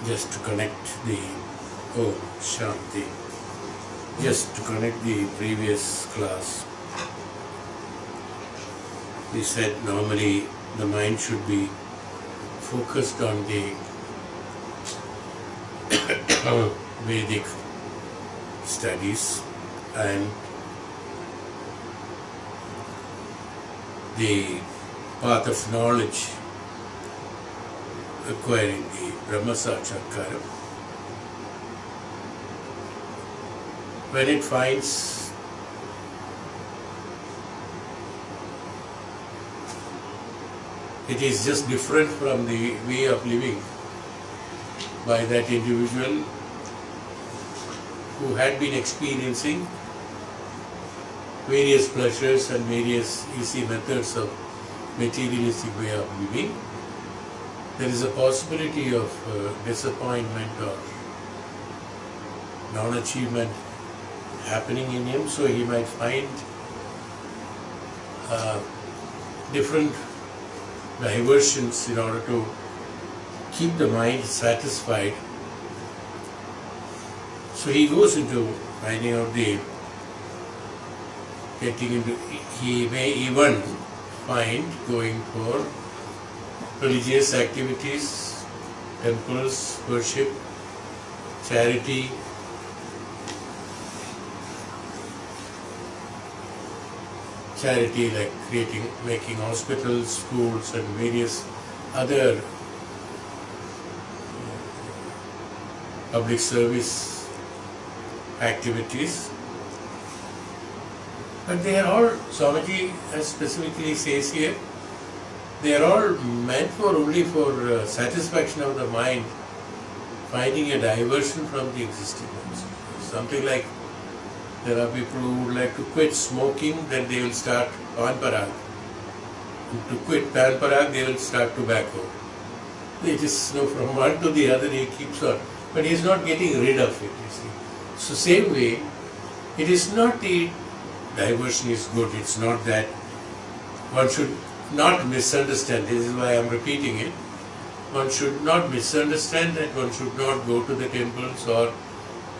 just to connect the Shanti, just to connect the previous class. We said normally the mind should be focused on the Vedic studies and the path of knowledge, acquiring the Bh.Aadi. When it finds it is just different from the way of living by that individual who had been experiencing various pleasures and various easy methods of materialistic way of living, there is a possibility of disappointment or non-achievement happening in him, so he might find different diversions in order to keep the mind satisfied. So he goes into finding out he may even find going for religious activities, temples, worship, charity, like making hospitals, schools and various other public service activities. But they are all, Swamiji specifically says here, they are all meant for only for satisfaction of the mind, finding a diversion from the existing ones. Something like there are people who would like to quit smoking, then they will start Panparag. To quit Panparag, they will start tobacco. It is from one to the other he keeps on. But he is not getting rid of it, you see. So same way, it is not the diversion is good, it's not that. One should not misunderstand, this is why I am repeating it. One should not misunderstand that one should not go to the temples or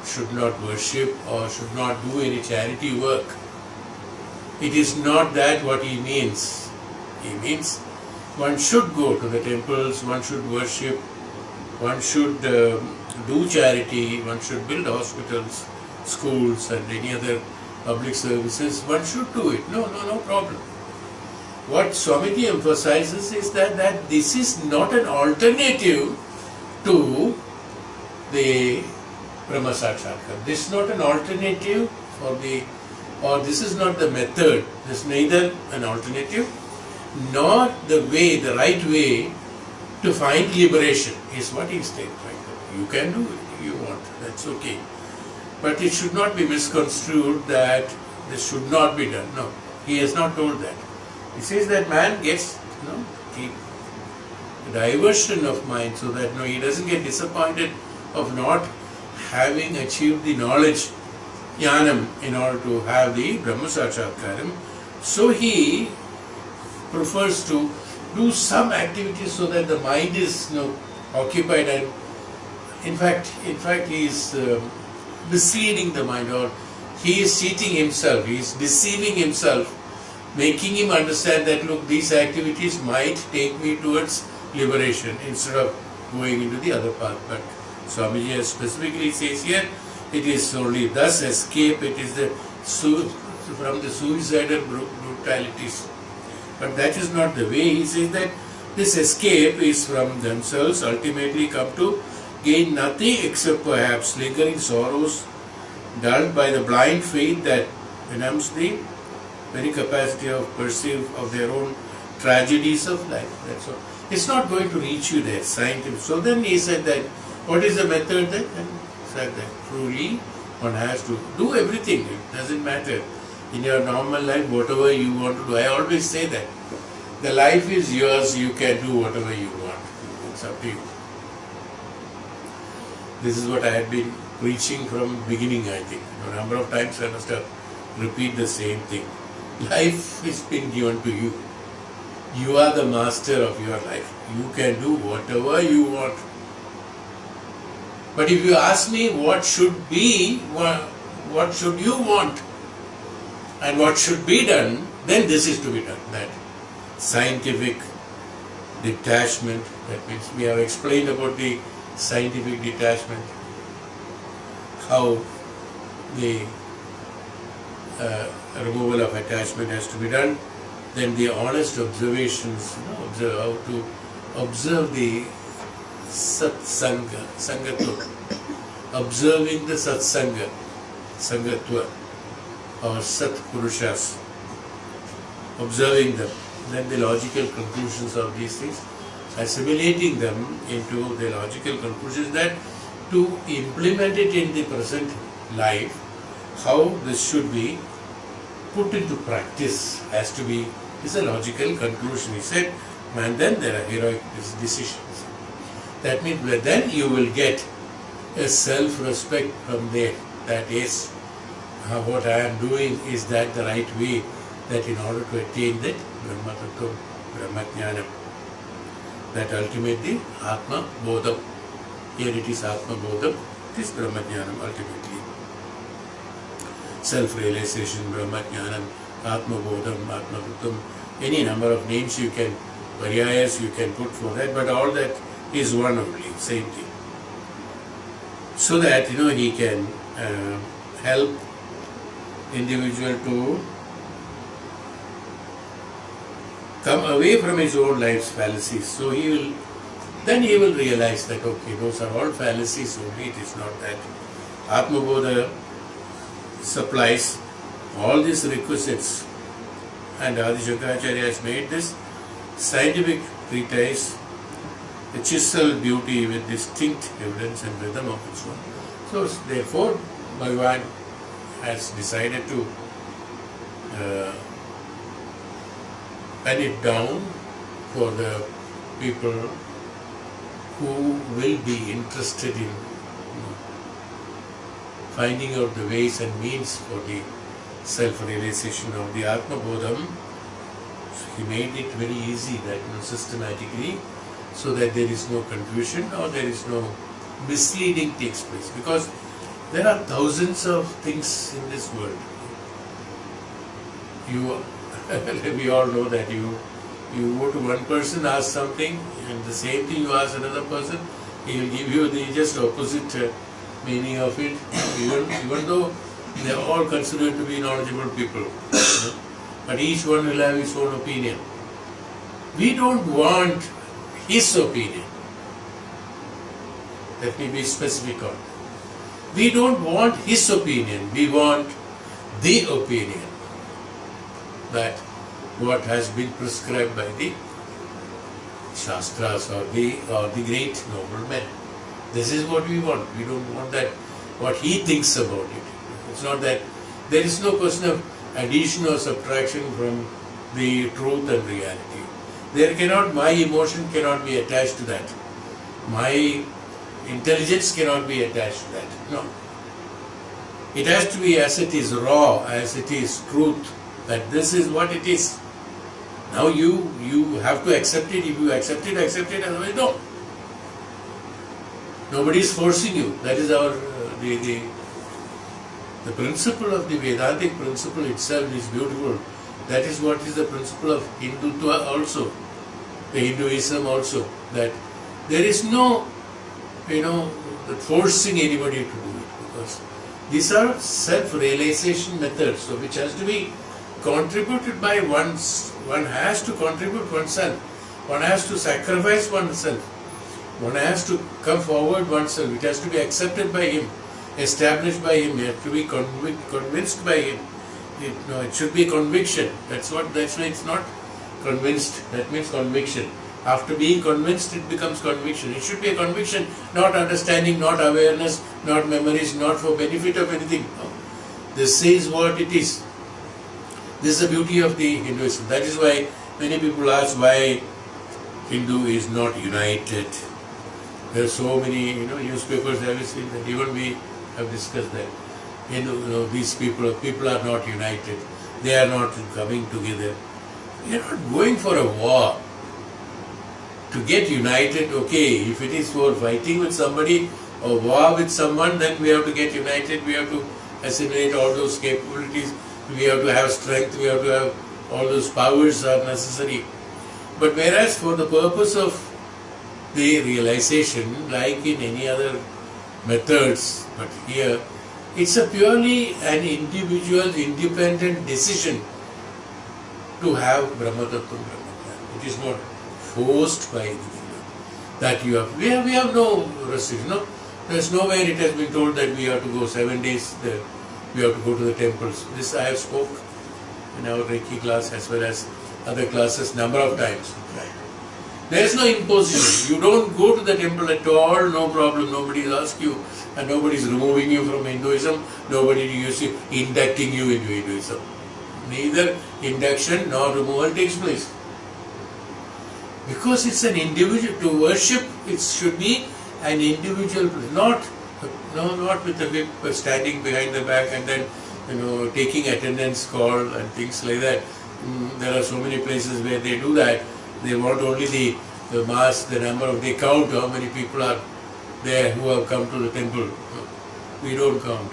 should not worship or should not do any charity work. It is not that what he means. He means one should go to the temples, one should worship, one should do charity, one should build hospitals, schools and any other public services, one should do it. No problem. What Swamiji emphasizes is that this is not an alternative to the Brahma Sakshatkar. This is not an alternative or this is not the method. This is neither an alternative nor the right way to find liberation, is what he stated. You can do it if you want, that's okay. But it should not be misconstrued that this should not be done. No, he has not told that. He says that man gets the diversion of mind so that he doesn't get disappointed of not having achieved the knowledge, jnanam, in order to have the Brahma Sakshatkaram. So he prefers to do some activities so that the mind is occupied, and in fact he is misleading the mind, or he is cheating himself, he is deceiving himself, making him understand that look, these activities might take me towards liberation instead of going into the other path. But Swamiji specifically says here, it is only thus escape, it is from the suicidal brutalities. But that is not the way. He says that this escape is from themselves, ultimately come to gain nothing except perhaps lingering sorrows, dulled by the blind faith that benumbs the very capacity of perceive of their own tragedies of life. That's all. It's not going to reach you there, scientific. So then he said that, what is the method then? And he said that truly one has to do everything. It doesn't matter. In your normal life, whatever you want to do. I always say that. The life is yours, you can do whatever you want. It's up to you. This is what I had been preaching from beginning, I think. A number of times I must have repeat the same thing. Life is been given to you. You are the master of your life. You can do whatever you want. But if you ask me what should be, what should you want and what should be done, then this is to be done. That scientific detachment, that means we have explained about the scientific detachment, how the removal of attachment has to be done. Then the honest observations, observe how to observe the satsanga, sangatva, observing the satsanga, sangatva, or sat purushas, observing them. Then the logical conclusions of these things, assimilating them into the logical conclusions, that to implement it in the present life, how this should be put into practice has to be, is a logical conclusion, he said, and then there are heroic decisions. That means then you will get a self-respect from there, that is, what I am doing, is that the right way, that in order to attain that Brahma Tattva, Brahma Jnana, that ultimately Atmabodha, here it is Atmabodha, it is Brahma Jnanam ultimately. Self-realization, Brahma Jnanam, Atmabodham, Atmavrittam, any number of names you can, Paryayas you can put for that, but all that is one only, same thing. So that, he can help individual to come away from his own life's fallacies. So then he will realize that, okay, those are all fallacies only, it is not that. Atmabodha supplies all these requisites, and Adi Shankaracharya has made this scientific treatise, a chiseled beauty with distinct evidence and rhythm of its own. So therefore, Bhagavan has decided to pen it down for the people who will be interested in finding out the ways and means for the self-realization of the Atmabodham. He made it very easy, that systematically, so that there is no confusion or there is no misleading takes place. Because there are thousands of things in this world. We all know that you go to one person, ask something, and the same thing you ask another person, he will give you the just opposite meaning of it, even though they are all considered to be knowledgeable people. But each one will have his own opinion. We don't want his opinion. Let me be specific on that. We don't want his opinion, we want the opinion, that what has been prescribed by the Shastras or the great noble men. This is what we want. We don't want that what he thinks about it. It's not that there is no question of addition or subtraction from the truth and reality. My emotion cannot be attached to that. My intelligence cannot be attached to that. No. It has to be as it is, raw, as it is, truth, that this is what it is. Now you have to accept it. If you accept it, otherwise no. Nobody is forcing you. That is our, the principle of the Vedantic principle itself is beautiful. That is what is the principle of Hindutva also, the Hinduism also, that there is no, forcing anybody to do it, because these are self-realization methods, so which has to be contributed by one has to contribute oneself, one has to sacrifice oneself, one has to come forward oneself, it has to be accepted by him, established by him, it has to be convinced by him. It should be conviction. That's why it's not convinced. That means conviction. After being convinced, it becomes conviction. It should be a conviction, not understanding, not awareness, not memories, not for benefit of anything. No. This is what it is. This is the beauty of the Hinduism. That is why many people ask why Hindu is not united. There are so many newspapers have seen that, even we have discussed that. These people are not united. They are not coming together. They are not going for a war. To get united, okay, if it is for fighting with somebody, a war with someone, then we have to get united, we have to assimilate all those capabilities, we have to have strength, we have to have all those powers are necessary. But whereas for the purpose of the realization, like in any other methods, but here it's a purely an individual independent decision to have Brahmatattva Brahmajnana. It is not forced by anything that you have. We have no restriction. No? There's nowhere it has been told that we have to go 7 days there. We have to go to the temples. This I have spoke in our Reiki class as well as other classes number of times. There is no imposition. You don't go to the temple at all, no problem. Nobody is asking you and nobody is removing you from Hinduism. Nobody is inducting you into Hinduism. Neither induction nor removal takes place. Because it's an individual, to worship it should be an individual, not with the whip standing behind the back and then taking attendance call and things like that. There are so many places where they do that. They want only the mass, the number of, they count how many people are there who have come to the temple. We don't count,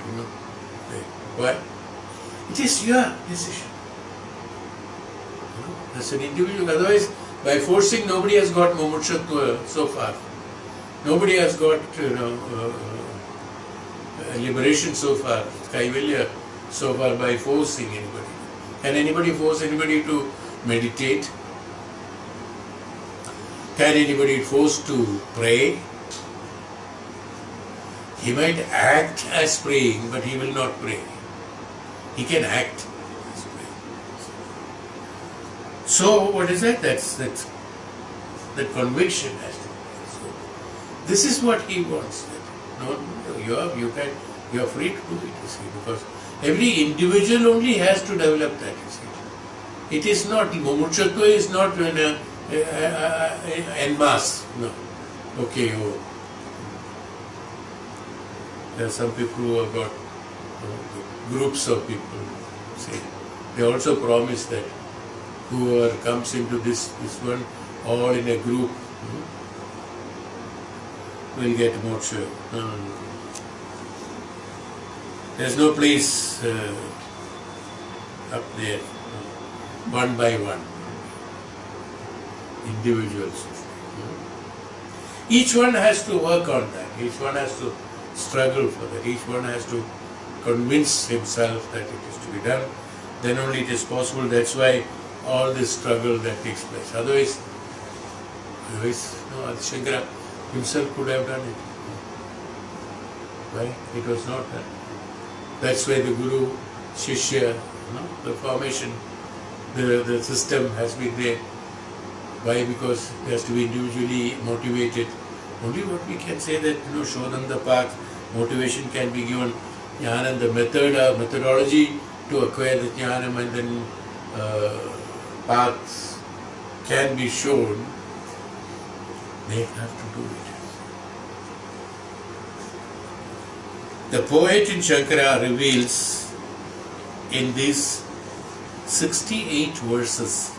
Why? It is your decision. That's an individual. Otherwise, by forcing, nobody has got mumukshutva so far. Nobody has got liberation so far, kaivalya so far by forcing anybody. Can anybody force anybody to meditate? Can anybody force to pray? He might act as praying, but he will not pray. He can act as praying. So what is that? That conviction has to be. So this is what he wants. You are free to do it, because every individual only has to develop that. It is not mumukshutva is not en masse. No. Okay. There are some people who have got groups of people. Say they also promise that whoever comes into this one, all in a group, will get moksha. No. There's no place up there, one by one, individuals. Each one has to work on that. Each one has to struggle for that. Each one has to convince himself that it is to be done. Then only it is possible. That's why all this struggle that takes place. Otherwise, Adi Shankara himself could have done it. Why? It was not done. That's why the Guru, Shishya, the formation, the system has been there. Why? Because it has to be individually motivated. Only what we can say that, show them the path, motivation can be given, jnana, the methodology to acquire the jnana, and then paths can be shown. They have to do it. The poet in Shankara reveals in these 68 verses.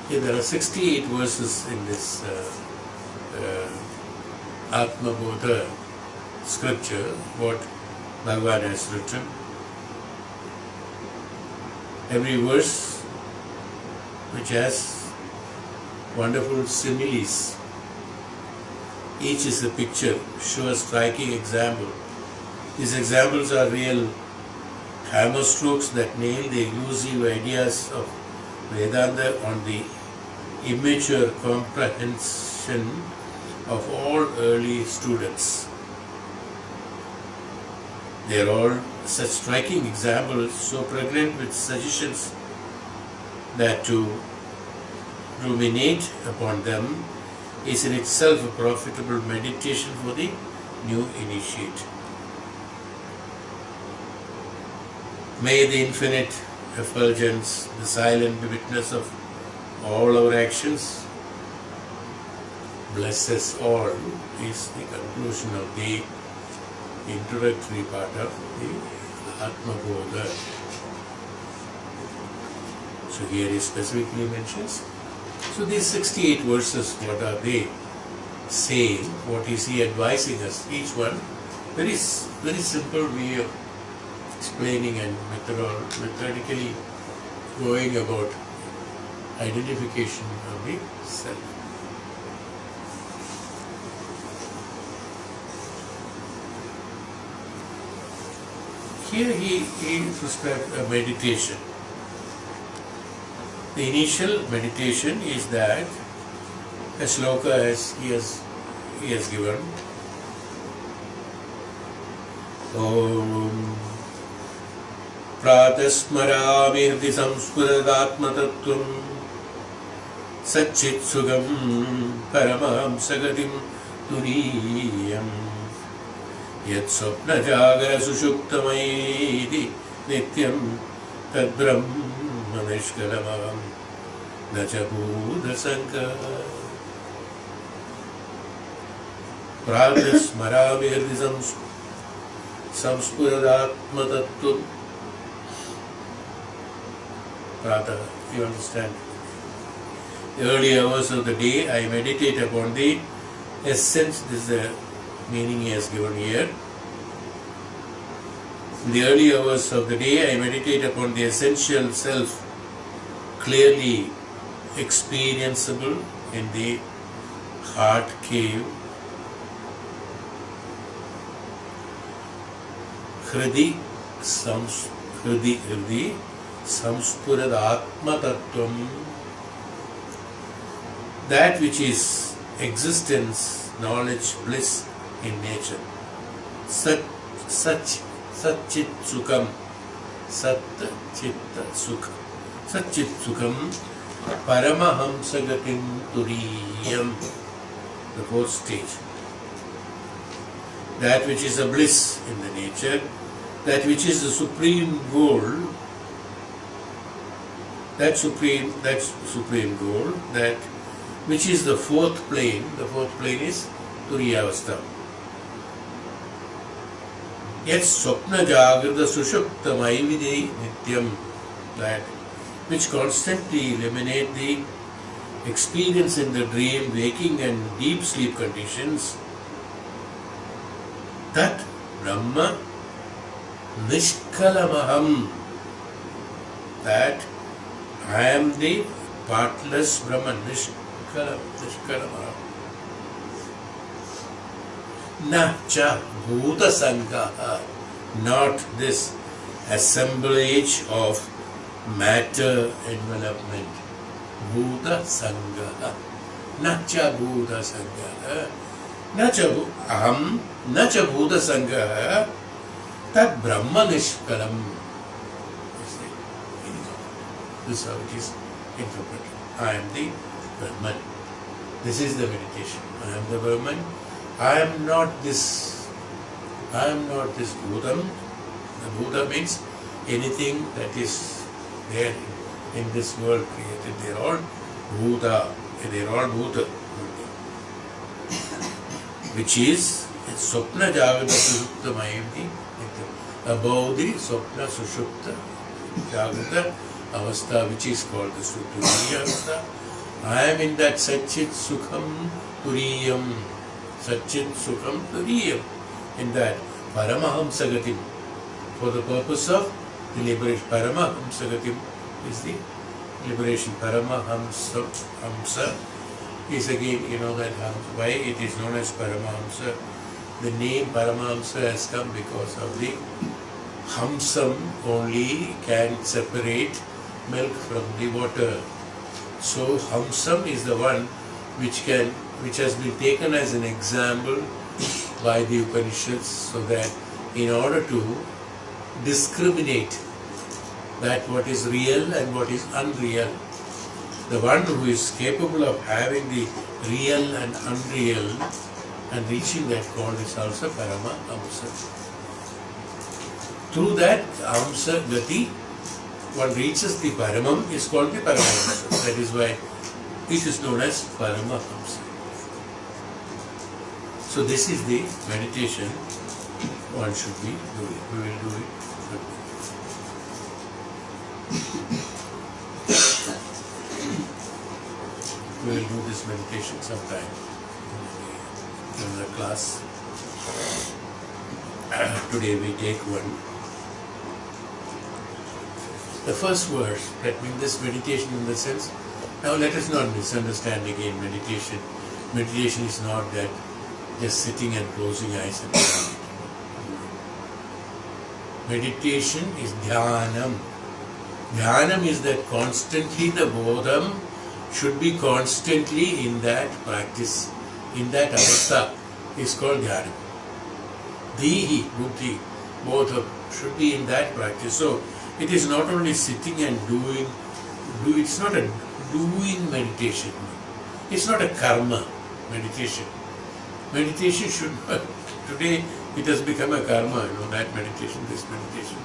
Here there are 68 verses in this Atmabodha scripture, what Bhagavan has written. Every verse which has wonderful similes. Each is a picture, show a striking example. These examples are real hammer strokes that nail the elusive ideas of Vedanta on the immature comprehension of all early students. They are all such striking examples, so pregnant with suggestions that to ruminate upon them is in itself a profitable meditation for the new initiate. May the infinite effulgence, the silent witness of all our actions, bless us all, is the conclusion of the introductory part of the Atmabodha. So here he specifically mentions. So these 68 verses, what are they? saying? What is he advising us? Each one, very simple way of explaining and methodically going about identification of the self. Here he prescribed a meditation. The initial meditation is that a shloka as he has given. Om Pratasmarami Hrdi Samspuradatmatattvam Satchit Sugam Paramam Sagatim Turiyam Yat Swapna Jagara Sushuptamaidi Nityam Tad Brahma Nishkalamam Nacha Bh.Aadi Shankaracharya Pratasmarami Hrdi Samspuradatmatattvam. Prata, you understand? The early hours of the day I meditate upon the essence. This is the meaning he has given here. In the early hours of the day I meditate upon the essential self, clearly experienceable in the heart cave. Hrdi Samspurad Atmatattvam, that which is existence, knowledge, bliss in nature. Satchit Sukham, Sat Chitta Sukham, Satchit Sukham, Paramahamsagatim Turiyam, the fourth stage. That which is a bliss in the nature, that which is the supreme goal, that supreme goal, that which is the fourth plane. The fourth plane is Turiyavastha. Yet Swapna Jagrata Sushupta Maivide Nityam, that which constantly eliminate the experience in the dream, waking and deep sleep conditions. That Brahma Nishkalamaham, that I am the partless Brahman, Nishkalamaham. Na cha Bhuta Sankaha, not this assemblage of matter envelopment. Bhuta Sankaha, na cha Bhuta Sankaha, na cha aham, na cha Bhuta Sankaha, that Brahma Nishkalam. This is how it is interpreted. I am the Brahman. This is the meditation. I am the Brahman. I am not this Bhutam. The Bhuta means anything that is there in this world created. They are all Bhuta. They are all Bhuta. Which is Swapna Jagrata Sushupta Mayavdi, above the Swapna Sushupta Jagrata Avastha, which is called the Turiya Avastha. I am in that Satchit Sukham Turiyam. Satchit Sukham Turiyam. In that Paramahamsagatim. For the purpose of the liberation. Paramahamsagatim is the liberation. Paramahamsa is again, you know that why it is known as Paramahamsa. The name Paramahamsa has come because of the Hamsam only can separate milk from the water. So Hamsam is the one which has been taken as an example by the Upanishads, so that in order to discriminate that what is real and what is unreal, the one who is capable of having the real and unreal and reaching that called is also Paramahamsa. Through that Hamsa Gati, one reaches the Paramam is called the Paramahamsa. That is why it is known as Paramahamsa. So this is the meditation one should be doing. We will do it. We will do this meditation sometime. in the class. Today we take one. The first verse, that means this meditation in the sense. Now let us not misunderstand again meditation. Meditation is not that just sitting and closing eyes and doing. Meditation is dhyanam. Dhyanam is that constantly the bodham should be constantly in that practice, in that avastha is called dhyanam. Dhihi, buddhi, bodham should be in that practice. So it is not only sitting and doing, it's not a doing meditation. It's not a karma meditation. Meditation should not, today it has become a karma, that meditation, this meditation.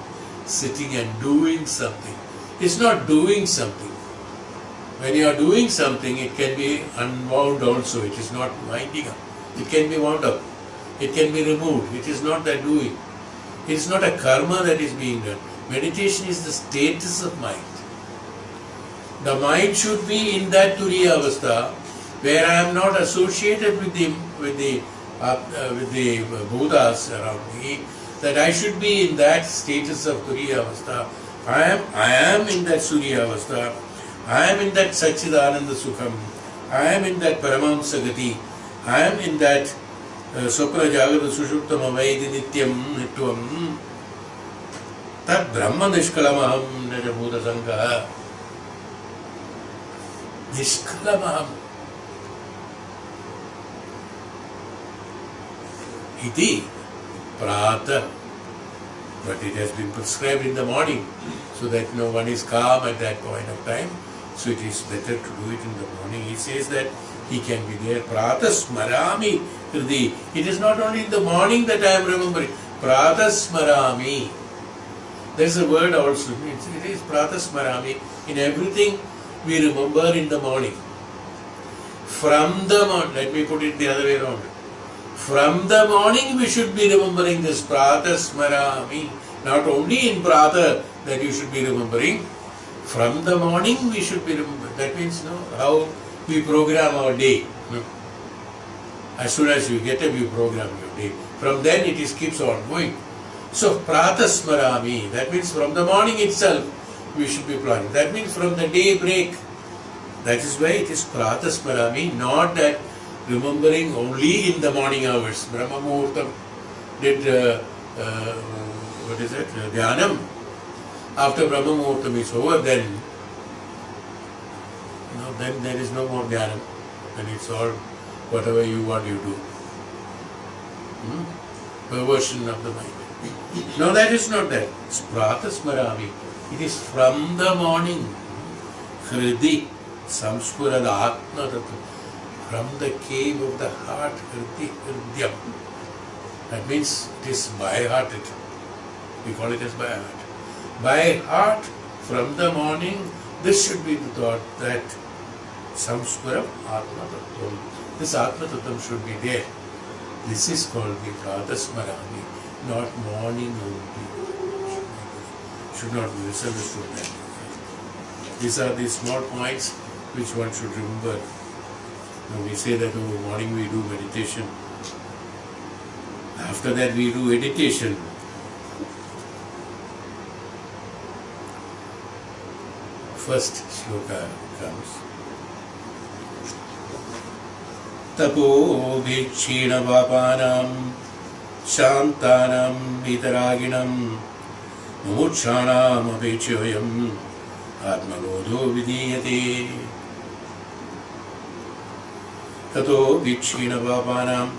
Sitting and doing something. It's not doing something. When you are doing something, it can be unwound also. It is not winding up. It can be wound up. It can be removed. It is not that doing. It is not a karma that is being done. Meditation is the status of mind. The mind should be in that turiya avastha where I am not associated with the Buddhas around me, that I should be in that status of turiya avastha. I am in that surya avastha. I am in that Satchidananda Sukham. I am in that Paramahamsa Gati. I am in that Swapna Jagata Sushuptam Avaidi Nityam Nitvam. Tat Brahma Nishkalamaham Najabhuta Sankaha. Nishkalamaham. Iti Prata. But it has been prescribed in the morning so that no one is calm at that point of time. So it is better to do it in the morning. He says that he can be there. Pratasmarami Hridi. It is not only in the morning that I am remembering. Pratasmarami. There is a word also. It is Pratasmarami. In everything we remember in the morning. From the morning, let me put it the other way around. From the morning we should be remembering this Pratasmarami. Not only in Prata that you should be remembering. From the morning we should be remembering. That means how we program our day. As soon as you get up, you program your day. From then it keeps on going. So Pratasmarami, that means from the morning itself we should be planning. That means from the day break. That is why it is Pratasmarami, not that remembering only in the morning hours. Brahma Muhurtam did, Dhyanam. After Brahma Muhurtam is over, then there is no more Dhyanam. Then it's all whatever you want, you do. Perversion of the mind. No, that is not that. It's Pratasmarami. It is from the morning. Hridi, Samskurada Atma Tattva. From the cave of the heart, Hridyam. That means it is by hearted. We call it as by heart. By heart, from the morning, this should be the thought that Samskaram Atma Tattvam. This Atma Tattvam should be there. This is called the Pratasmarami, not morning only. Should not be misunderstood that. These are the small points which one should remember. Now we say that morning we do meditation. After that we do meditation. First shloka comes. Tapo bhikshina vapanam shantanam vitaraginam mumukshanam abhichoyam Atmabodho vidiyate. Tato bhikshina vapanam.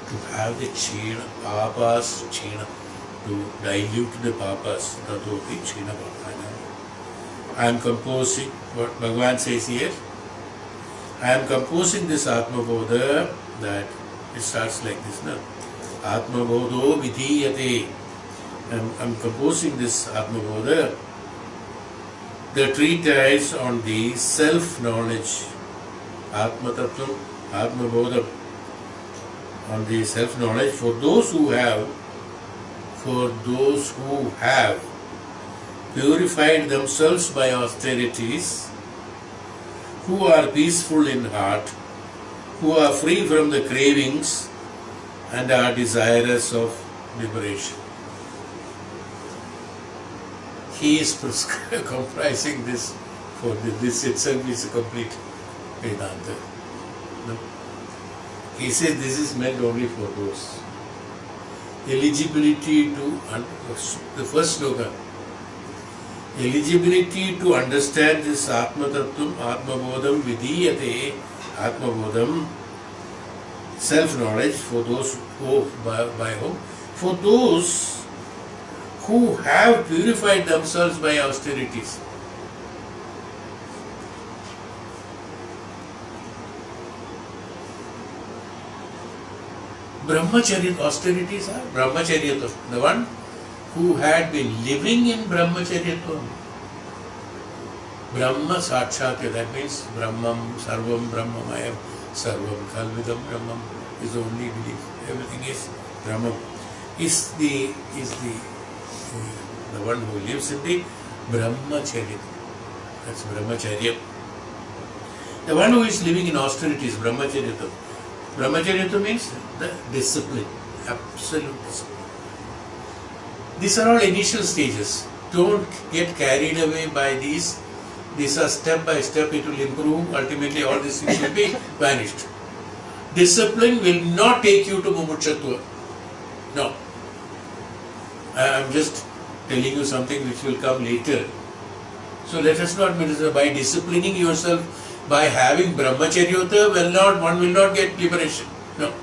To have the china, papas, china, to dilute the papas, tato bhikshina vapanam. I am composing, what Bhagavan says here, I am composing this Atmabodha, that it starts like this, no? Atmabodho vidiyate. I am composing this Atmabodha, the treatise on the self-knowledge, Atma Tattvam, Atmabodha, on the self-knowledge for those who have purified themselves by austerities who are peaceful in heart, who are free from the cravings and are desirous of liberation. He is comprising this for this itself is a complete Vedanta. No? He says this is meant only for those. Eligibility to, the first slogan, eligibility to understand this Atma Tattvam, Atmabodham, Vidiyate, Atmabodham, self-knowledge for those who, by whom? For those who have purified themselves by austerities. Brahmacharya, austerities are Brahmacharyatvam. The one who had been living in Brahmacharyatvam. Brahma Sakshātya, that means Brahmam, Sarvam, Brahmamayam, Sarvam, Kalvidam, Brahmam is the only belief. Everything is Brahman. Is the one who lives in the Brahmacharya. That's Brahmacharya. The one who is living in austerities, Brahmacharyatvam. Brahmacharya means the discipline, absolute discipline. These are all initial stages. Don't get carried away by these. These are step by step, it will improve. Ultimately, all these things will be vanished. Discipline will not take you to mumukshutva. No. I am just telling you something which will come later. So let us not meditate by disciplining yourself. By having brahmacharyata, one will not get liberation. No.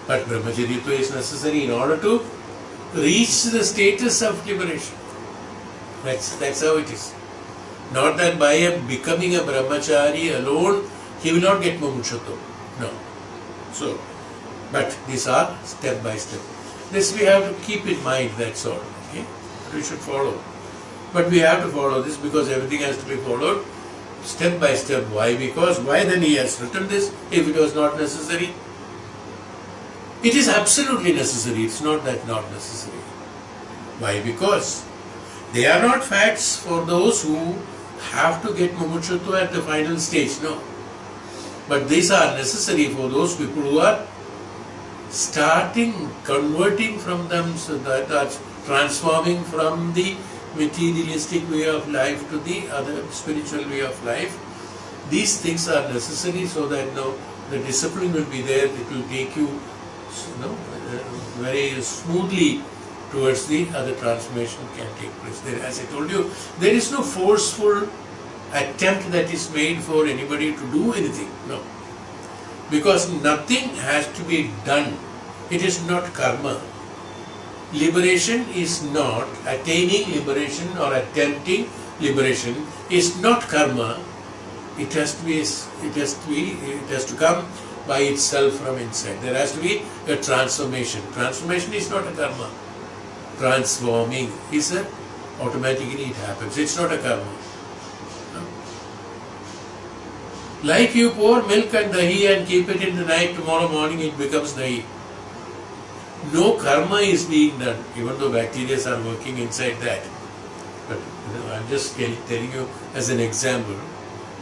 But brahmacharyata is necessary in order to reach the status of liberation. That's how it is. Not that by becoming a brahmachari alone, he will not get mumukshutva. No. So, but these are step by step. This we have to keep in mind, that's all. Okay? We should follow. But we have to follow this because everything has to be followed step by step. Why? Because why then he has written this if it was not necessary? It is absolutely necessary. It's not that not necessary. Why? Because they are not facts for those who have to get mumukshutva at the final stage. No. But these are necessary for those people who are starting, converting from them, so that's transforming from the materialistic way of life to the other spiritual way of life. These things are necessary so that the discipline will be there. It will take you very smoothly towards the other transformation can take place. There, as I told you, there is no forceful attempt that is made for anybody to do anything. No. Because nothing has to be done. It is not karma. Liberation is not, attaining liberation or attempting liberation is not karma. It has to come by itself from inside. There has to be a transformation. Transformation is not a karma. Transforming is automatically it happens. It's not a karma. No? Like you pour milk and dahi and keep it in the night, tomorrow morning it becomes dahi. No karma is being done, even though bacteria are working inside that. But I'm just telling you as an example.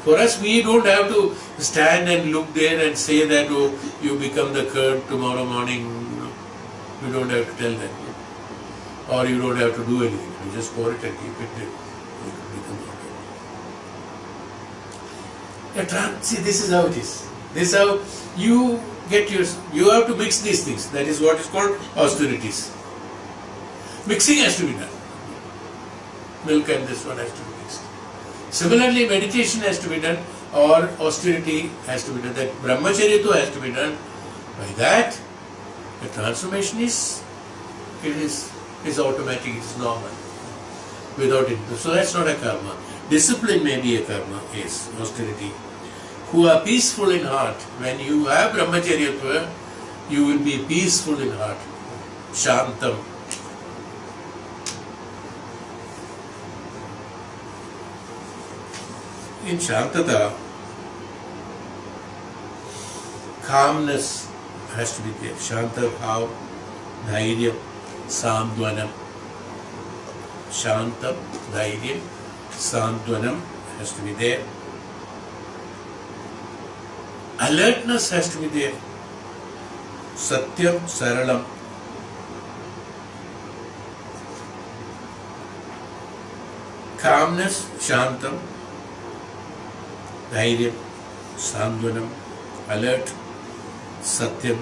For us, we don't have to stand and look there and say that, oh, you become the curd tomorrow morning. You don't have to tell that. Or you don't have to do anything. You just pour it and keep it there. It will become okay. See, this is how it is. This is how you get you have to mix these things. That is what is called austerities. Mixing has to be done. Milk and this one has to be mixed. Similarly, meditation has to be done, or austerity has to be done. That brahmacharya too has to be done. By that, the transformation is automatic, it is normal. Without it. So that's not a karma. Discipline may be a karma, yes, austerity. Who are peaceful in heart. When you have brahmacharya, you will be peaceful in heart. Shantam. In Shantata, calmness has to be there. Shanta bhav, dhairyam, samdvanam. Shanta, dhairyam, samdvanam has to be there. Alertness has to be there. Satyam, Saralam. Calmness, Shantam. Dhairyam, Sandvanam. Alert, Satyam.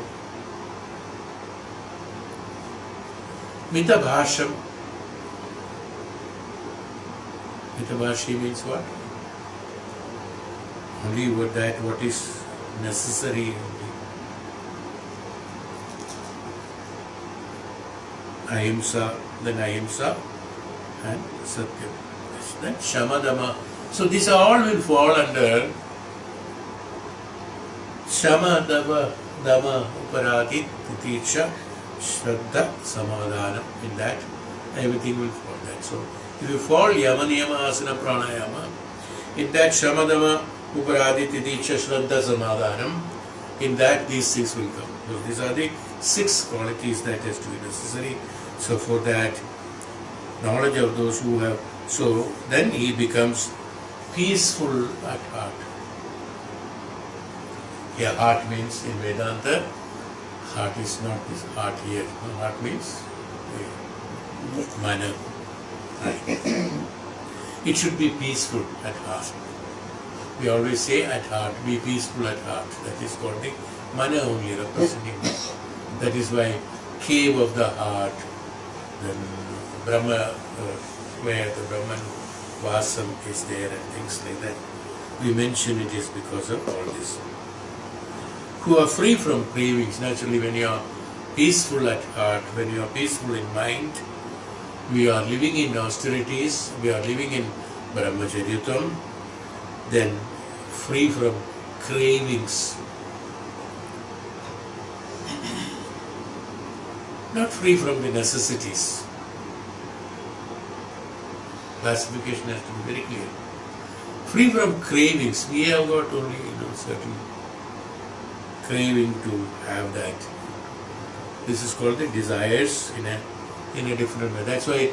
Mitabhasham. Mitabhashi means what? Only what is necessary. Ahimsa, then Ahimsa and Satyam. Then Shamadama. So these all will fall under Shamadama, Dama, Uparati, Titiksha, Shraddha, Samadhanam. In that, everything will fall that. So if you fall Yama, Niyama, Asana, Pranayama, in that Shamadama, Uparadi, Titiksha, Shraddha, Samadhanam, in that these things will come. So these are the 6 qualities that has to be necessary. So for that, knowledge of those who have, so then he becomes peaceful at heart. Here heart means in Vedanta, heart is not this heart here. No, heart means mana. It should be peaceful at heart. We always say at heart, be peaceful at heart. That is called the mana only representing. That is why cave of the heart, then Brahma, where the Brahman Vasam is there and things like that. We mention it is because of all this. Who are free from cravings. Naturally, when you are peaceful at heart, when you are peaceful in mind, we are living in austerities, we are living in Brahmacharyatam, then free from cravings. Not free from the necessities. Classification has to be very clear. Free from cravings. We have got only certain craving to have that. This is called the desires in a different way. That's why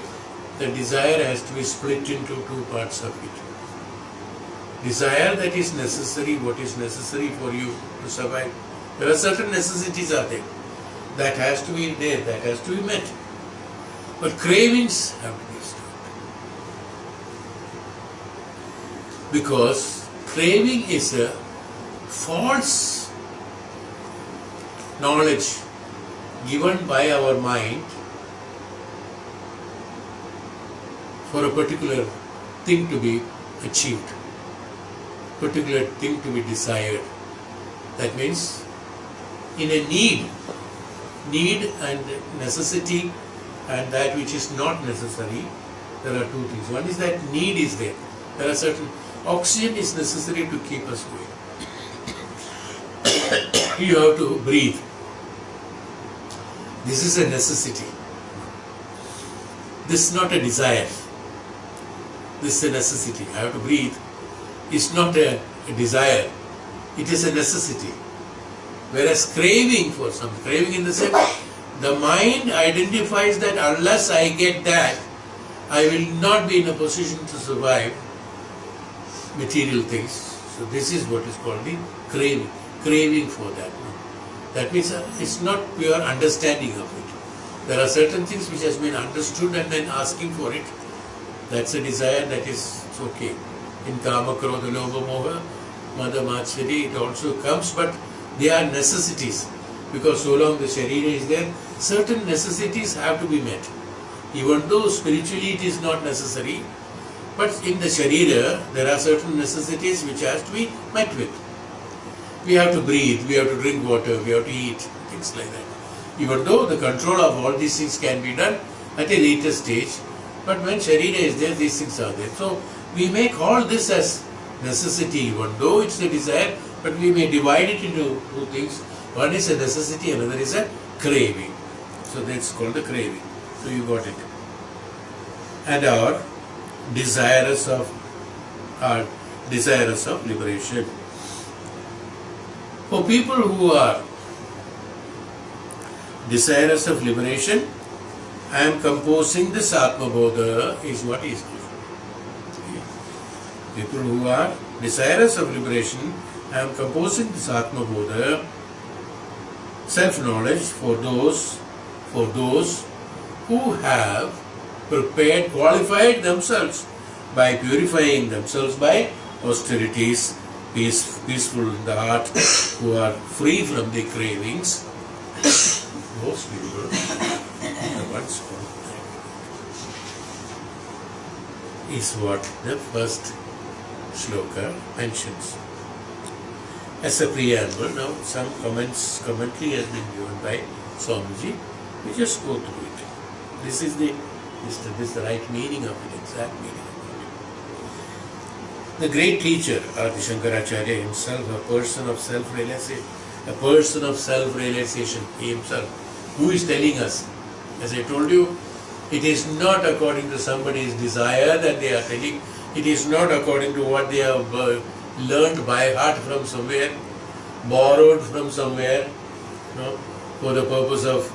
the desire has to be split into 2 parts of it. Desire that is necessary, what is necessary for you to survive. There are certain necessities are there. That has to be there, that has to be met. But cravings have to be stopped. Because craving is a false knowledge given by our mind for a particular thing to be achieved, particular thing to be desired. That means in a need and necessity and that which is not necessary, there are 2 things. One is that need is there. There are certain, oxygen is necessary to keep us going. You have to breathe. This is a necessity. This is not a desire. This is a necessity. I have to breathe. It's not a desire. It is a necessity. Whereas craving for something, craving in the sense, the mind identifies that unless I get that, I will not be in a position to survive material things. So this is what is called the craving for that. That means it's not pure understanding of it. There are certain things which has been understood and then asking for it. That's a desire, that is okay. In Kama, Krodha, Lobha, Moha, Mada, Matsyari, it also comes, but they are necessities. Because so long the Sharira is there, certain necessities have to be met. Even though spiritually it is not necessary, but in the Sharira, there are certain necessities which has to be met with. We have to breathe, we have to drink water, we have to eat, things like that. Even though the control of all these things can be done at a later stage, but when Sharira is there, these things are there. So we make all this as necessity, even though it's a desire, but we may divide it into 2 things. One is a necessity, another is a craving. So that's called the craving. So you got it. And our desirous of liberation. For people who are desirous of liberation, I am composing this Atmabodha is what is. people who are desirous of liberation, I am composing this Atmabodha, self-knowledge for those who have prepared, qualified themselves by purifying themselves by austerities, peaceful in the heart, who are free from the cravings. Those people are once is what the first shloka mentions. As a preamble, now some commentary has been given by Swamiji. We just go through it. This is the right meaning of it, exact meaning of it. The great teacher, Adi Shankaracharya himself, a person of self-realization, he himself, who is telling us, as I told you, it is not according to somebody's desire that they are telling. It is not according to what they have learned by heart from somewhere, borrowed from somewhere, for the purpose of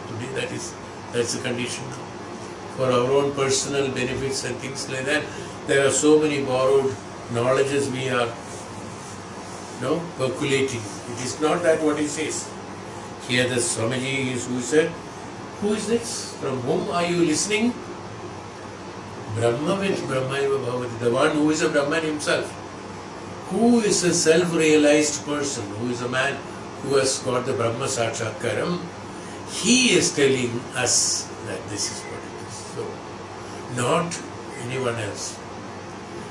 today. That's the condition. For our own personal benefits and things like that, there are so many borrowed knowledges we are percolating. It is not that what he says. Here the Swamiji is who said, who is this? From whom are you listening? Brahma with Brahmaiva Bhavati, the one who is a Brahman himself, who is a self-realized person, who is a man who has got the Brahma Sakshatkaram, he is telling us that this is what it is. So, not anyone else.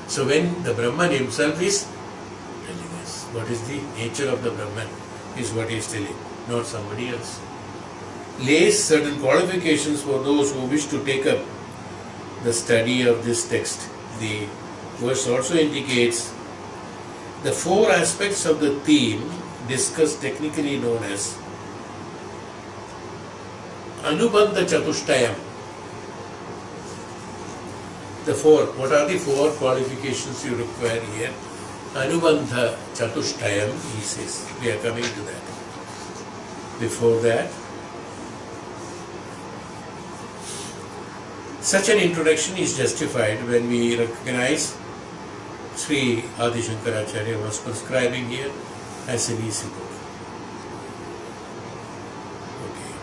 So when the Brahman himself is telling us what is the nature of the Brahman, is what he is telling, not somebody else. Lays certain qualifications for those who wish to take up the study of this text. The verse also indicates the four aspects of the theme discussed, technically known as Anubandha Chatushtayam. What are the four qualifications you require here? Anubandha Chatushtayam, he says. We are coming to that. Before that, such an introduction is justified when we recognize Sw.Chinmayananda Shankaracharya was prescribing here as an easy book. Okay.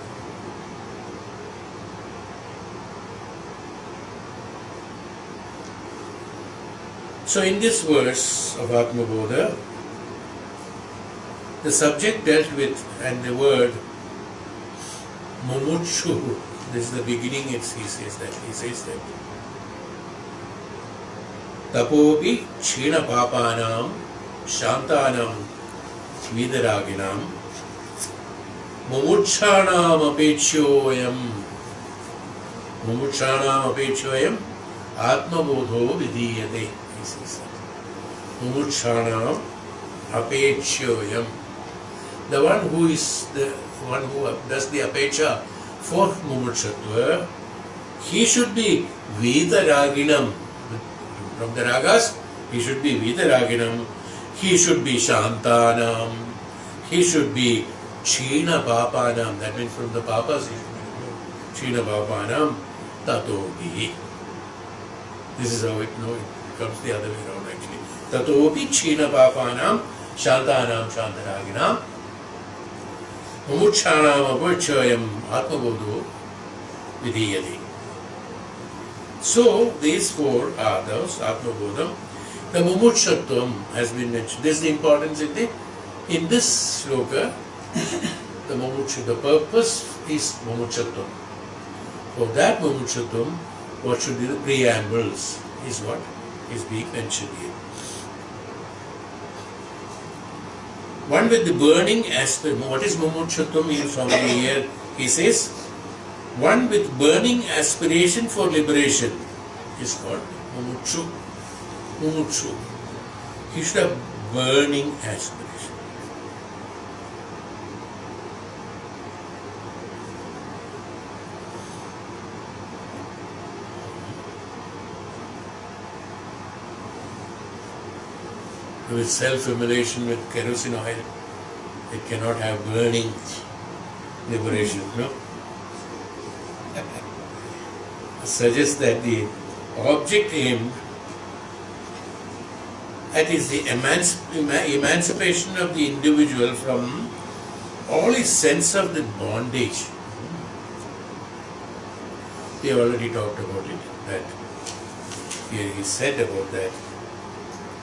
So in this verse of Atmabodha, the subject dealt with, and the word Mumukshu, this is the beginning, he says that. Tapopi China Papanam Shantanam Vidaraginam Mumukshanam Apechyoyam Atmabodho Vidiyate, he says that. Mumukshanam Apechyoyam. The one who does the apecha for mumukshatva, he should be vidaraginam. From the ragas, he should be vidaraginam, he should be shantanam, he should be china papanam, that means from the papas, he should be china papanam, tatopi. This is how it comes the other way around actually. Tatopi china papanam, shantanam shantaraginam, mumukshanam apachayam atmabodho vidiyate. So, these four are those, Atmabodham. The Mumukshatvam has been mentioned. This is the importance in this shloka. The purpose is Mumukshatvam. For that Mumukshatvam, what should be the preambles is what is being mentioned here. One with the burning aspiration. What is Mumukshatvam from here? He says, one with burning aspiration for liberation is called Mumukshu. He should have burning aspiration. With self-immolation with kerosene oil, it cannot have burning liberation, no? Suggests that the object aimed That is the emancipation of the individual from all his sense of the bondage. We have already talked about it, that here he said about that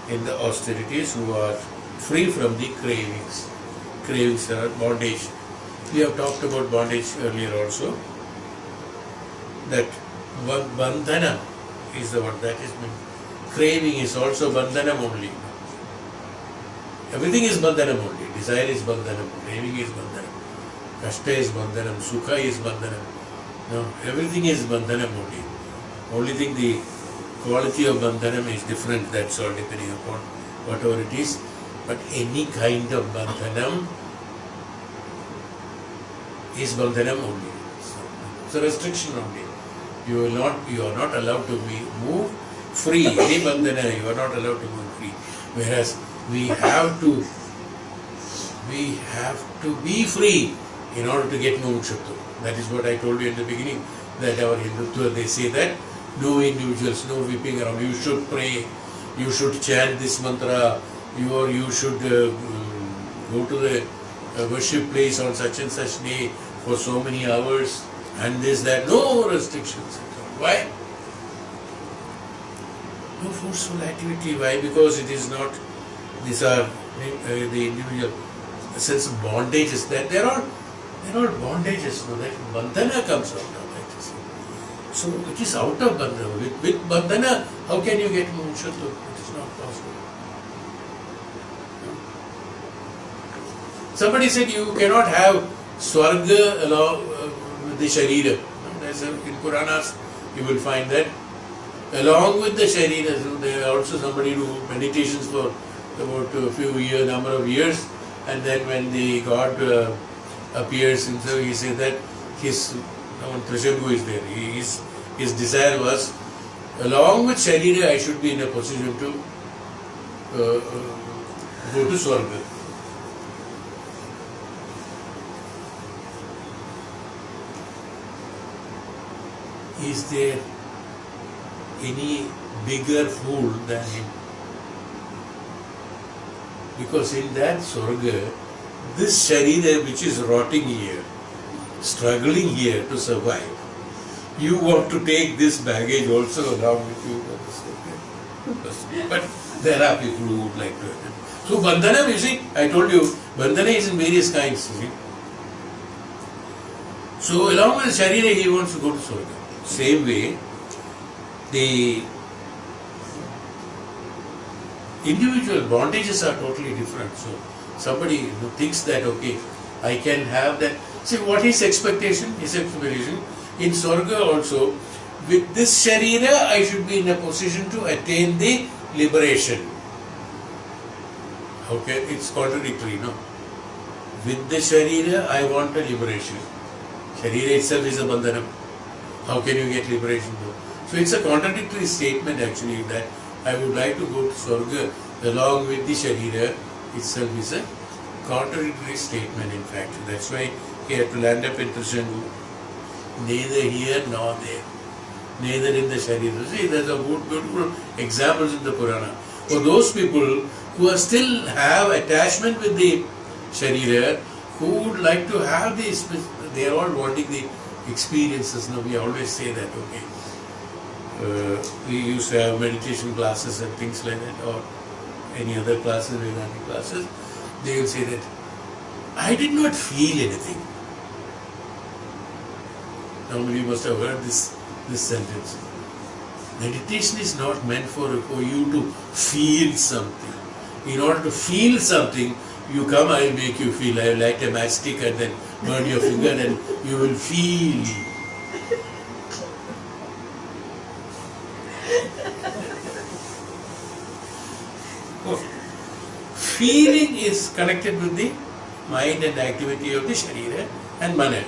in the austerities who are free from the cravings. Cravings are bondage. We have talked about bondage earlier also, that bandhana is the one that is meant. Craving is also bandhanam only. Everything is bandhanam only. Desire is bandhanam, craving is bandhanam, kashta is bandhanam, sukha is bandhanam. No, everything is bandhanam only. Only thing, the quality of bandhanam is different, that's all, depending upon whatever it is. But any kind of bandhanam is bandhanam only. It's a restriction only. You are not allowed to move free. Any bandhana, you are not allowed to move free. Whereas we have to be free in order to get mumukshutva. That is what I told you in the beginning, that our Hindutva, they say that no individuals, no weeping around. You should pray, you should chant this mantra, you should go to the worship place on such and such day for so many hours, and this, that, no restrictions at all. Why? No forceful activity. Why? Because it is not, these are the individual sense of bondages, that they're all bondages, no, that bandhana comes out of that. So it is out of bandhana. With bandhana, how can you get mumukshutva? It is not possible. Somebody said you cannot have swarga along with the sharira. There's in Puranas you will find that along with the sharira, so there are also somebody do meditations for about a few years, number of years, and then when the God appears, and so he said that his Trishambhu is there. His desire was, along with sharira, I should be in a position to go to swarga. Is there any bigger fool than him? Because in that swarga, this sharira which is rotting here, struggling here to survive, you want to take this baggage also along with you. But there are people who would like to attend. So bandhana, you see, I told you, bandhana is in various kinds, you see. So along with the sharira, he wants to go to swarga. Same way, the individual bondages are totally different. So somebody who thinks that, okay, I can have that. See, what is expectation? His expectation in swarga also, with this sharira, I should be in a position to attain the liberation. Okay, it's contradictory, no? With the sharira, I want a liberation. Sharira itself is a bandhanam. How can you get liberation? So it's a contradictory statement actually, that I would like to go to swarga along with the sharira itself is a contradictory statement in fact. That's why he had to land up in Trishambhu. Neither here nor there. Neither in the sharira. See, there's a beautiful examples in the Purana. For those people who are still have attachment with the sharira, who would like to have these, they are all wanting the experiences. Now we always say that, okay, we used to have meditation classes and things like that, or any other classes, Vedanta classes. They will say that I did not feel anything. Normally you must have heard this sentence. Meditation is not meant for you to feel something. In order to feel something, you come, I will make you feel. I will light a matchstick and then burn your finger and you will feel. Feeling is connected with the mind and activity of the sharira and mana.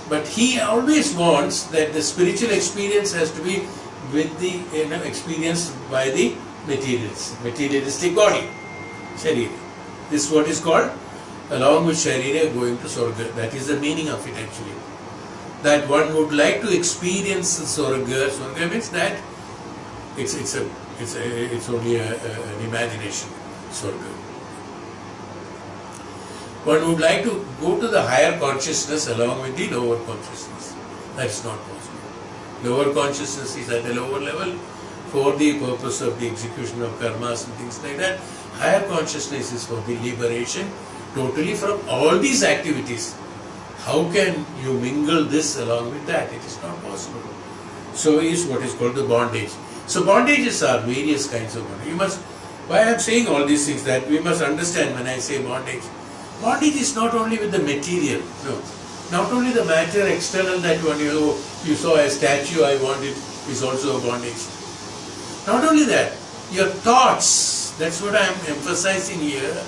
But he always wants that the spiritual experience has to be with the experienced by the materialistic body, sharira. This is what is called, along with sharira, going to swarga. That is the meaning of it actually. That one would like to experience swarga. Swarga means that it's a It's only an imagination, Swarga. One would like to go to the higher consciousness along with the lower consciousness. That's not possible. Lower consciousness is at the lower level for the purpose of the execution of karmas and things like that. Higher consciousness is for the liberation totally from all these activities. How can you mingle this along with that? It is not possible. So is what is called the bondage. So bondages are various kinds of bondage. You must, why I am saying all these things, that we must understand when I say bondage. Bondage is not only with the material, no. Not only the matter external, that one you saw a statue, I want it, is also a bondage. Not only that, your thoughts, that's what I am emphasizing here.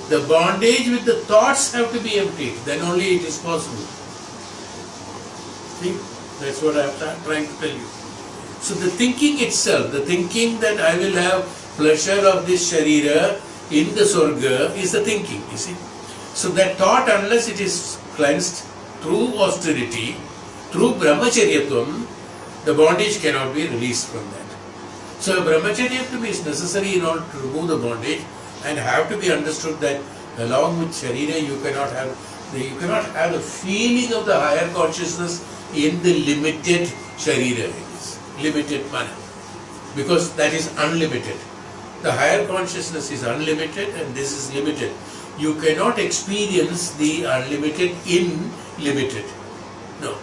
The bondage with the thoughts have to be emptied, then only it is possible. See, that's what I am trying to tell you. So the thinking itself, the thinking that I will have pleasure of this sharira in the Swarga is the thinking, you see. So that thought, unless it is cleansed through austerity, through brahmacharyatvam, the bondage cannot be released from that. So brahmacharyatvam is necessary in order to remove the bondage, and have to be understood that along with sharira you cannot have the feeling of the higher consciousness in the limited sharira, limited manner, because that is unlimited. The higher consciousness is unlimited and this is limited. You cannot experience the unlimited in limited. No.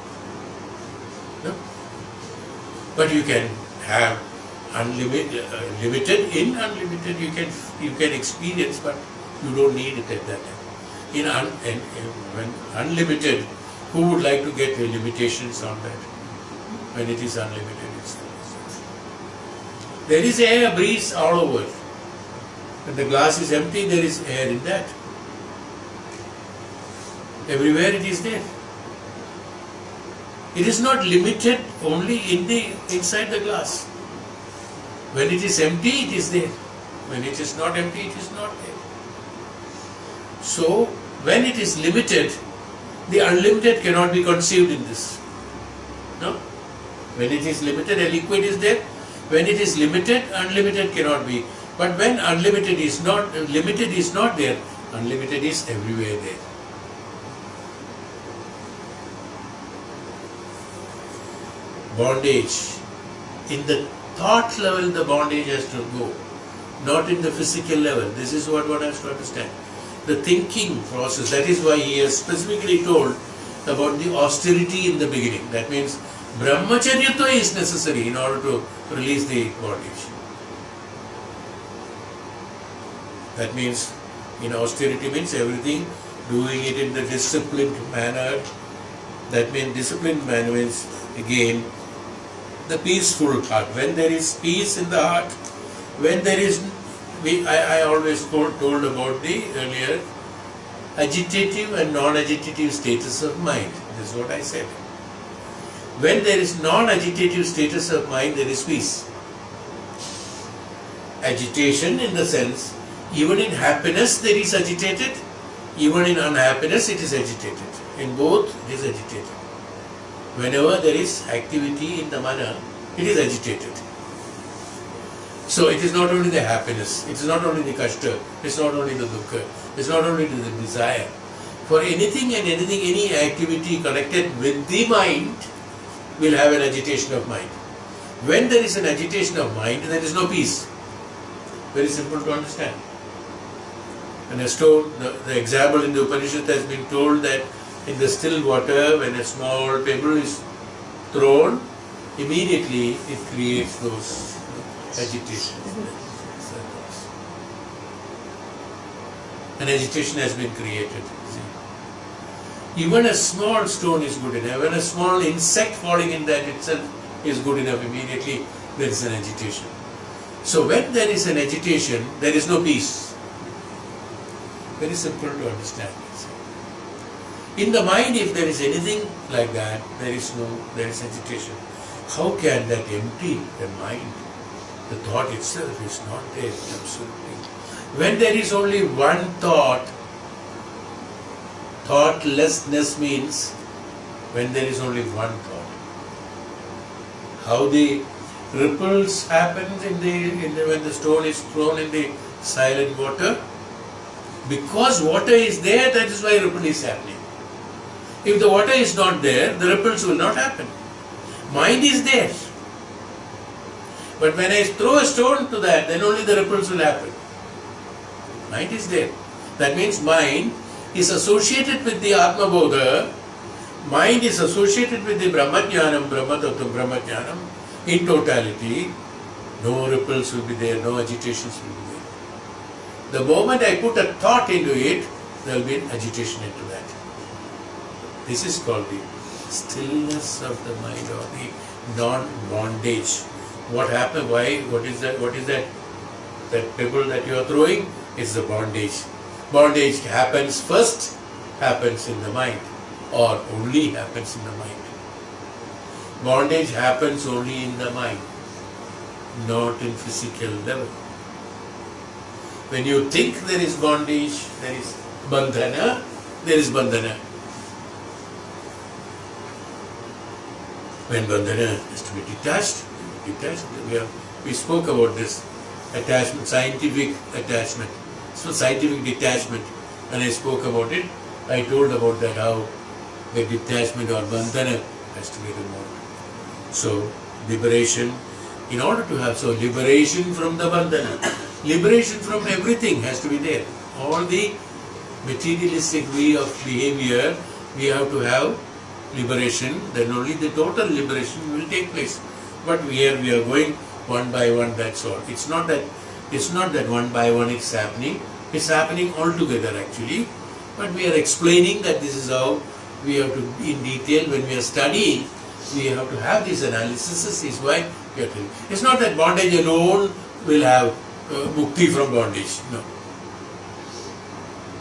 But you can have unlimited, limited in unlimited. You can experience, but you don't need it at that time. When unlimited, who would like to get the limitations on that? When it is unlimited itself. There is air, breeze all over. When the glass is empty, there is air in that. Everywhere it is there. It is not limited only inside the glass. When it is empty, it is there. When it is not empty, it is not there. So, when it is limited, the unlimited cannot be conceived in this. No? When it is limited, a liquid is there. When it is limited, unlimited cannot be. But when unlimited is not, limited is not there, unlimited is everywhere there. Bondage. In the thought level, the bondage has to go, not in the physical level. This is what one has to understand. The thinking process, that is why he has specifically told about the austerity in the beginning. That means brahmacharyatva is necessary in order to release the bondage. That means in austerity means everything, doing it in the disciplined manner. That means disciplined manner means again the peaceful heart. When there is peace in the heart, when there is, I always told about the earlier agitative and non-agitative status of mind. This is what I said. When there is non-agitative status of mind, there is peace. Agitation in the sense, even in happiness there is agitated, even in unhappiness it is agitated. In both it is agitated. Whenever there is activity in the mana, it is agitated. So it is not only the happiness, it is not only the kashta, it is not only the dukkha, it is not only the desire. For anything and anything, any activity connected with the mind will have an agitation of mind. When there is an agitation of mind, there is no peace. Very simple to understand. And a stone, the example in the Upanishad has been told that in the still water, when a small pebble is thrown, immediately it creates those agitations. An agitation has been created. Even a small stone is good enough. When a small insect falling in that itself is good enough, immediately there is an agitation. So when there is an agitation, there is no peace. Very simple to understand. In the mind, if there is anything like that, there is agitation. How can that empty the mind? The thought itself is not there, absolutely. When there is only one thought, thoughtlessness means when there is only one thought. How the ripples happen when the stone is thrown in the silent water? Because water is there, that is why ripple is happening. If the water is not there, the ripples will not happen. Mind is there. But when I throw a stone to that, then only the ripples will happen. Mind is there. That means mind is associated with the Atmabodha. Mind is associated with the Brahmajnanam, Brahmatattva, Brahmajnanam. In totality, no ripples will be there, no agitations will be there. The moment I put a thought into it, there will be an agitation into that. This is called the stillness of the mind, or the non-bondage. What happened? Why? What is that? What is that? That pebble that you are throwing? It's the bondage. Bondage happens first, happens in the mind, or only happens in the mind. Bondage happens only in the mind, not in physical level. When you think there is bondage, there is bandhana, there is bandhana. When bandhana is to be detached, we spoke about this attachment, scientific attachment, so scientific detachment, and I spoke about it. I told about that, how the detachment or bandhana has to be removed. So liberation, in order to have, so liberation from the bandhana, liberation from everything has to be there. All the materialistic way of behavior, we have to have liberation, then only the total liberation will take place. But we are going one by one, that's all. It's not that one by one it's happening all together actually. But we are explaining that this is how we have to, in detail, when we are studying, we have to have this analysis. This is why we are telling. It's not that bondage alone will have mukti from bondage. No.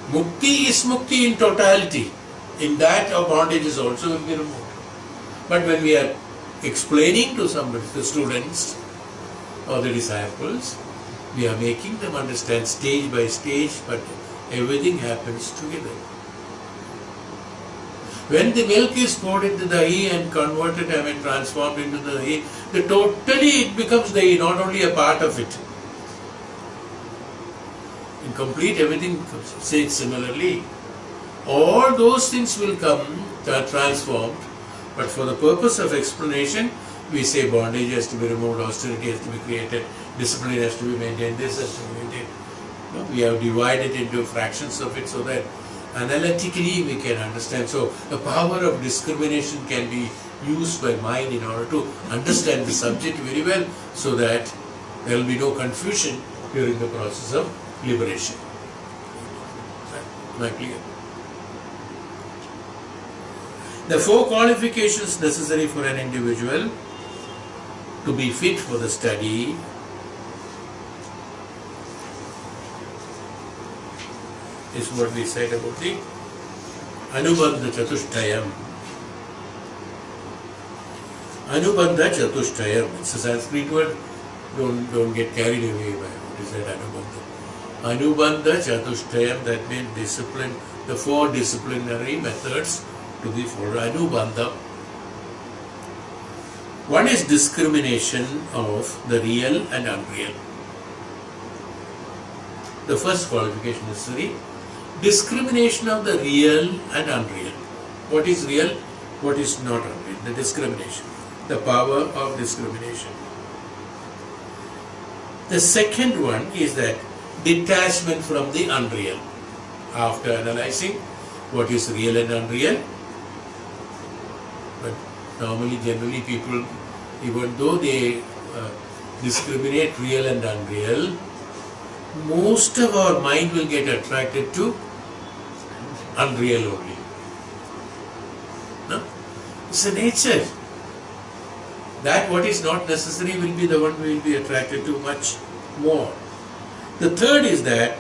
Mukti is mukti in totality. In that, our bondage is also will be removed. But when we are explaining to somebody, the students or the disciples, we are making them understand stage by stage, but everything happens together. When the milk is poured into the dahi and converted, transformed into the dahi, totally it becomes dahi, not only a part of it. In complete, everything becomes. Say it similarly. All those things will come transformed, but for the purpose of explanation, we say bondage has to be removed, austerity has to be created, discipline has to be maintained, this has to be maintained. No, we have divided into fractions of it so that analytically we can understand. So the power of discrimination can be used by mind in order to understand the subject very well, so that there will be no confusion during the process of liberation. Am I clear? The 4 qualifications necessary for an individual to be fit for the study is what we said about the Anubandha Chatushtayam. Anubandha Chatushtayam. It's a Sanskrit word. Don't get carried away by what is that Anubandha. Anubandha Chatushtayam, that means discipline, the 4 disciplinary methods to be followed. Anubandha. One is discrimination of the real and unreal. The first qualification necessary, discrimination of the real and unreal. What is real, what is not unreal? The discrimination, the power of discrimination. The second one is that detachment from the unreal. After analyzing what is real and unreal, but normally, generally people, even though they discriminate real and unreal, most of our mind will get attracted to unreal only. No? It's a nature. That what is not necessary will be the one we will be attracted to much more. The third is that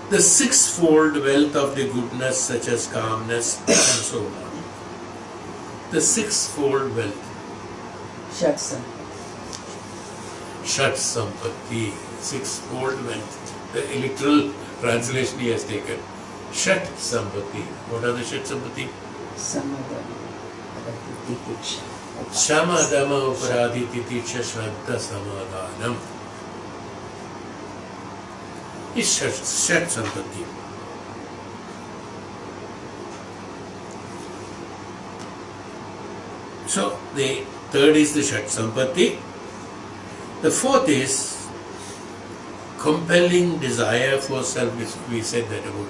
the sixfold wealth of the goodness, such as calmness and so on. The sixfold wealth. Shat Sampatti. Sixfold wealth. The literal translation he has taken. Shat Sampatti. What are the Shat Sampatti? Shama Dama Uparadi Titiksha Shraddha Samadhanam is Shat Sampatti. So the third is the Shat Sampatti. The fourth is compelling desire for self. We said that about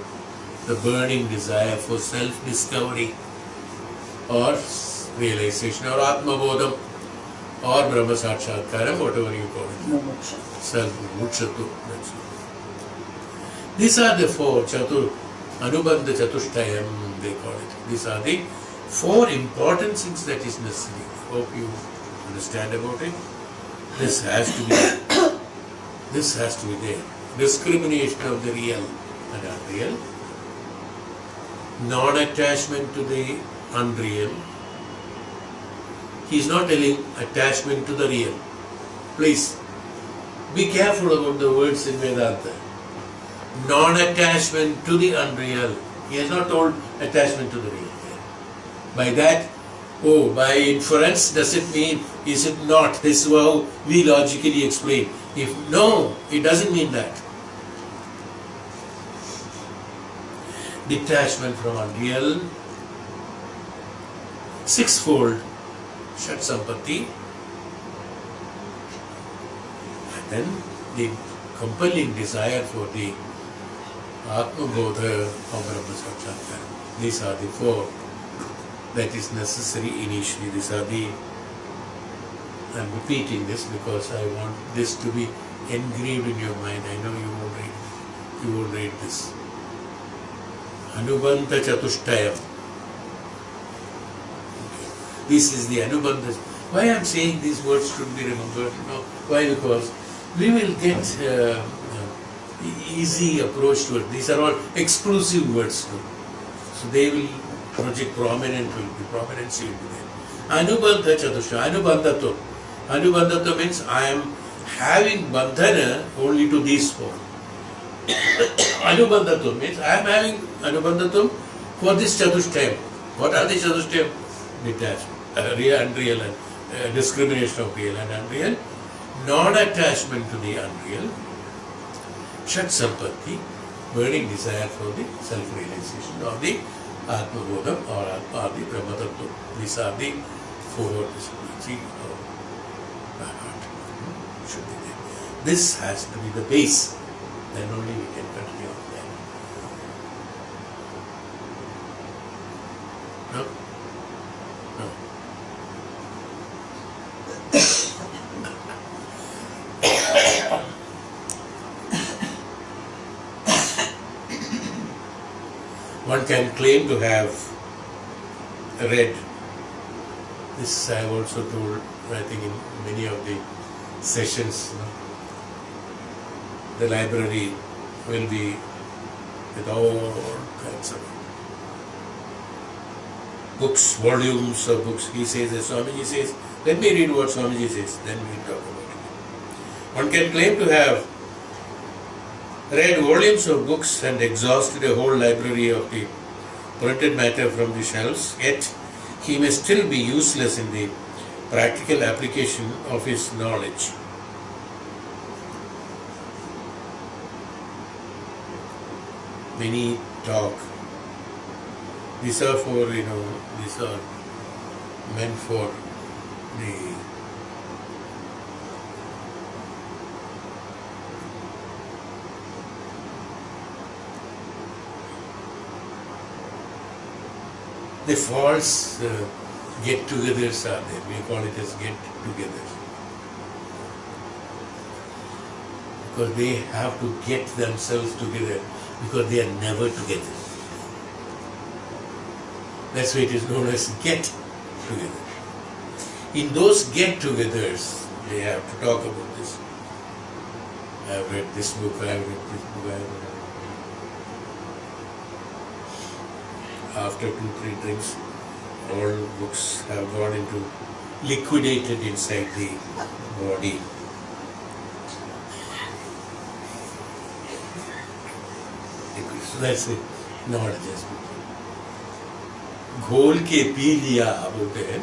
the burning desire for self-discovery or realization or Atmabodha or Brahma Sakshatkaram, whatever you call it. Self-mukshatu. That's it. These are the four Anubandha Chatushtayam, they call it. These are the four important things that is necessary. Hope you understand about it. This has to be there. This has to be there. Discrimination of the real and unreal. Non-attachment to the unreal. He is not telling attachment to the real. Please, be careful about the words in Vedanta. Non-attachment to the unreal. He has not told attachment to the real. By that, by inference, does it mean, is it not? This is how we logically explain. If no, it doesn't mean that. Detachment from unreal. Sixfold Shat Sampatti. And then the compelling desire for the Atmabodha of Brahma Sakshatkaram. These are the four that is necessary initially. These are the, I am repeating this because I want this to be engraved in your mind. I know you won't read this. Anubandha Chatushtayam. This is the Anubandha. Why I am saying these words should be remembered? Why? Because we will get easy approach to it. These are all exclusive words. So they will project prominence will be there. Anubandha Chatushtayam. Anubandhato. Anubandhato means I am having bandhana only to these four. Anubandhato means I am having Anubandhatum for this Chatushtayam. What are the Chatushtayam? Detachment, real, unreal, and discrimination of real and unreal. Non-attachment to the unreal. Shat Sampatti, burning desire for the self-realization or the Atmabodha or the Brahma Tattva. These are the four disciplines of heart. Should be there. This has to be the base. Then only we can continue on that. No? No. One can claim to have read, this I have also told, I think in many of the sessions, the library will be with all kinds of books, volumes of books. He says, as Swamiji says, let me read what Swamiji says, then we will talk about it. One can claim to have read volumes of books and exhausted a whole library of the printed matter from the shelves, yet he may still be useless in the practical application of his knowledge. Many talk. These are for, these are meant for the false get-togethers are there. We call it as get-togethers. Because they have to get themselves together, because they are never together. That's why it is known as get-together. In those get-togethers, they have to talk about this. I have read this book, I have read this book, I have read. After 2-3 drinks, all books have gone into liquidated inside the body. So that's it. Knowledge has been घोल के P लिया बोलते हैं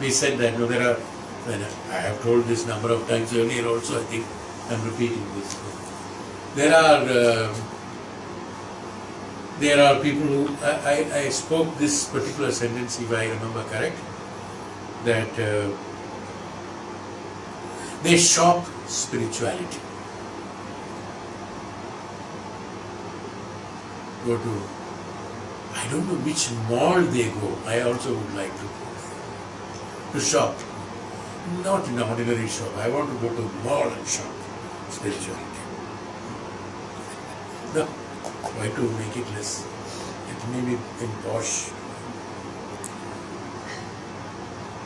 we said that, there are, and I have told this number of times earlier also, I think I'm repeating this. There are people who, I spoke this particular sentence, if I remember correct, that they shop spirituality. Go to, I don't know which mall they go. I also would like to go to shop. Not in an ordinary shop. I want to go to a mall and shop spirituality. No, why to make it less? It may be in posh.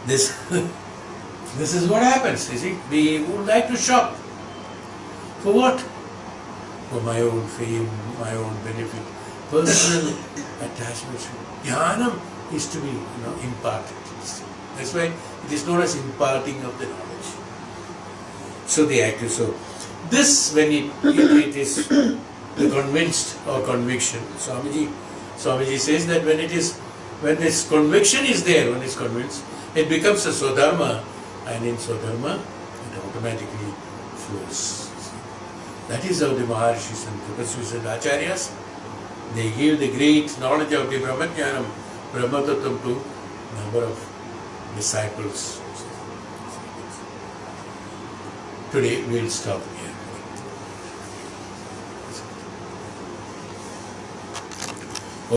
This is what happens, you see. We would like to shop. For what? For my own fame, my own benefit, personal attachment. Jnanam is to be, imparted. That's why it is known as imparting of the knowledge. So the act is so. This, when it is the convinced or conviction, Swamiji says that when this conviction is there, when it's convinced, it becomes a Swadharma, and in Swadharma, it automatically flows. That is how the Maharishis and Tapasvis and Acharyas, they give the great knowledge of the Brahmajnanam, Brahmatattvam to number of disciples. Today we will stop here.